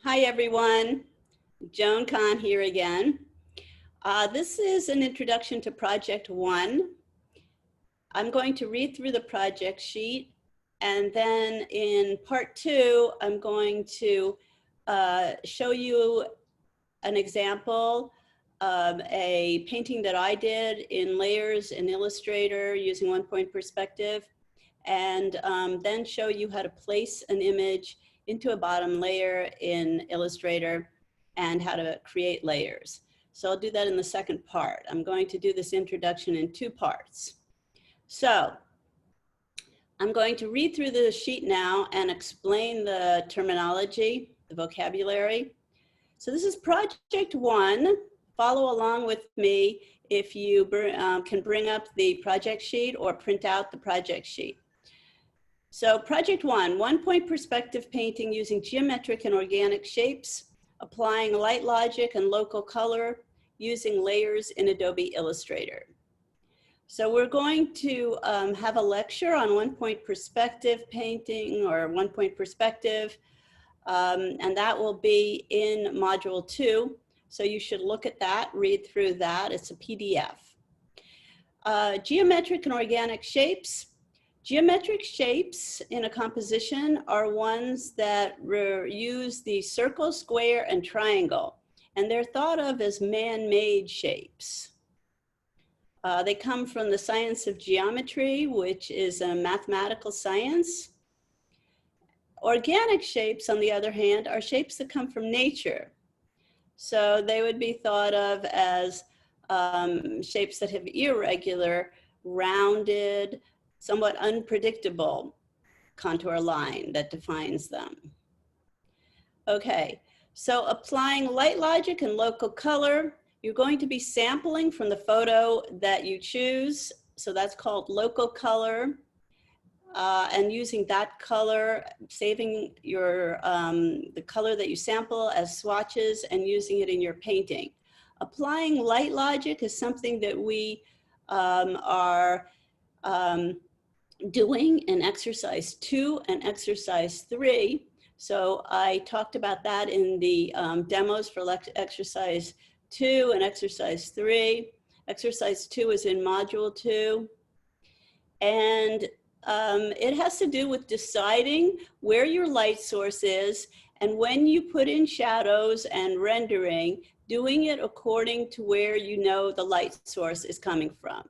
Hi, everyone. Joan Kahn here again. This is an introduction to Project One. I'm going to read through the project sheet, and then in part two, I'm going to show you an example of a painting that I did in layers in Illustrator using 1-point perspective, and then show you how to place an image into a bottom layer in Illustrator and how to create layers. So I'll do that in the second part. I'm going to do this introduction in two parts. So I'm going to read through the sheet now and explain the terminology, the vocabulary. So this is Project One. Follow along with me if you can bring up the project sheet or print out the project sheet. So Project One, 1-point perspective painting using geometric and organic shapes, applying light logic and local color, using layers in Adobe Illustrator. So we're going to have a lecture on 1-point perspective painting or 1-point perspective, and that will be in Module 2. So you should look at that, read through that. It's a PDF. Geometric and organic shapes. Geometric shapes in a composition are ones that use the circle, square, and triangle, and they're thought of as man-made shapes. They come from the science of geometry, which is a mathematical science. Organic shapes, on the other hand, are shapes that come from nature. So they would be thought of as shapes that have irregular, rounded, somewhat unpredictable contour line that defines them. Okay, so applying light logic and local color, you're going to be sampling from the photo that you choose. So that's called local color. And using that color, saving your the color that you sample as swatches and using it in your painting. Applying light logic is something that we are doing in exercise 2 and exercise 3. So I talked about that in the demos for exercise 2 and exercise 3. Exercise 2 is in module 2. And it has to do with deciding where your light source is, and when you put in shadows and rendering, doing it according to where you know the light source is coming from.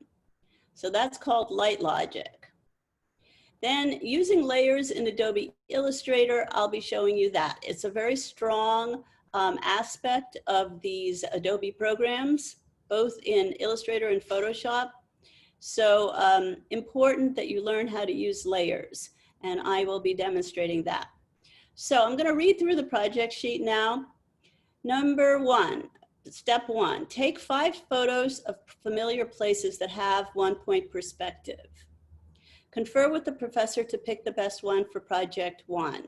So that's called light logic. Then using layers in Adobe Illustrator, I'll be showing you that. It's a very strong aspect of these Adobe programs, both in Illustrator and Photoshop. So important that you learn how to use layers, and I will be demonstrating that. So I'm going to read through the project sheet now. Number 1, step 1, take 5 photos of familiar places that have 1-point perspective. Confer with the professor to pick the best one for Project 1.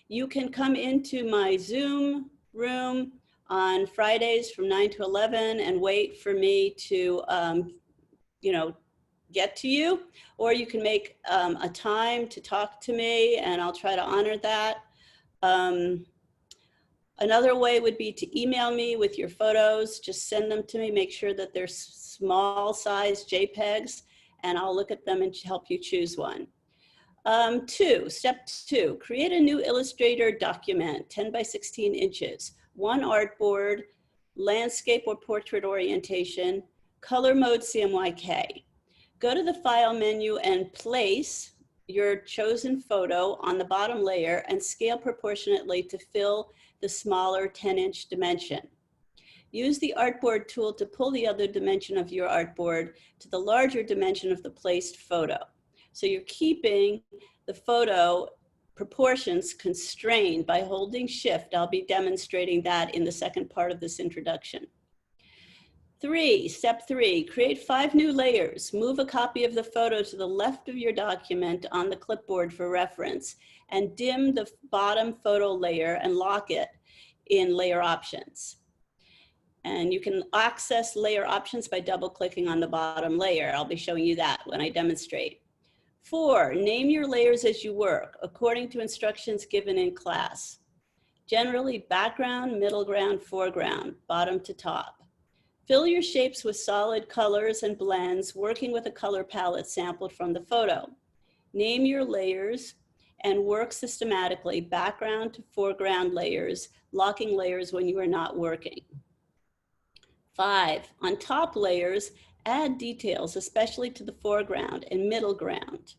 You can come into my Zoom room on Fridays from 9 to 11 and wait for me to, get to you, or you can make a time to talk to me and I'll try to honor that. Another way would be to email me with your photos. Just send them to me, make sure that they're small size JPEGs, and I'll look at them and help you choose one. Step 2, create a new Illustrator document, 10 by 16 inches, one artboard, landscape or portrait orientation, color mode CMYK. Go to the file menu and place your chosen photo on the bottom layer and scale proportionately to fill the smaller 10-inch dimension. Use the artboard tool to pull the other dimension of your artboard to the larger dimension of the placed photo. So you're keeping the photo proportions constrained by holding Shift. I'll be demonstrating that in the second part of this introduction. Step 3, create 5 new layers. Move a copy of the photo to the left of your document on the clipboard for reference, and dim the bottom photo layer and lock it in layer options. And you can access layer options by double-clicking on the bottom layer. I'll be showing you that when I demonstrate. 4, name your layers as you work, according to instructions given in class. Generally background, middle ground, foreground, bottom to top. Fill your shapes with solid colors and blends, working with a color palette sampled from the photo. Name your layers and work systematically, background to foreground layers, locking layers when you are not working. 5, on top layers, add details, especially to the foreground and middle ground,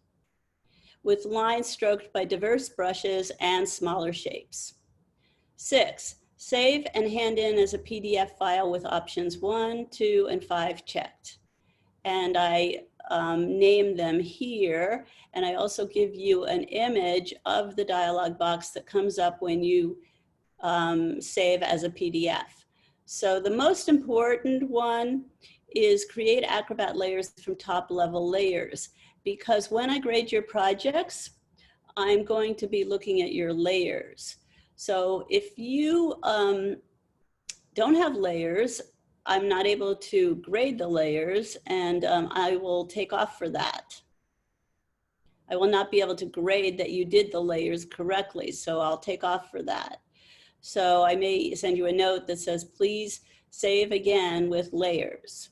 with lines stroked by diverse brushes and smaller shapes. 6, save and hand in as a PDF file with options 1, 2, and 5 checked. And I name them here, and I also give you an image of the dialog box that comes up when you save as a PDF. So the most important one is create Acrobat layers from top level layers, because when I grade your projects, I'm going to be looking at your layers. So if you don't have layers, I'm not able to grade the layers, and I will take off for that. I will not be able to grade that you did the layers correctly, so I'll take off for that. So I may send you a note that says, please save again with layers.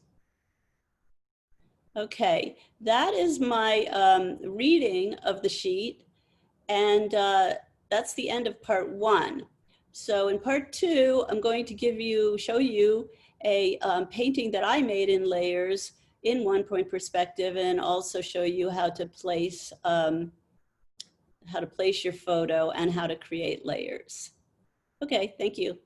Okay, that is my reading of the sheet, and that's the end of part 1. So in part 2, I'm going to show you a painting that I made in layers in one-point perspective, and also show you how to place your photo and how to create layers. Okay, thank you.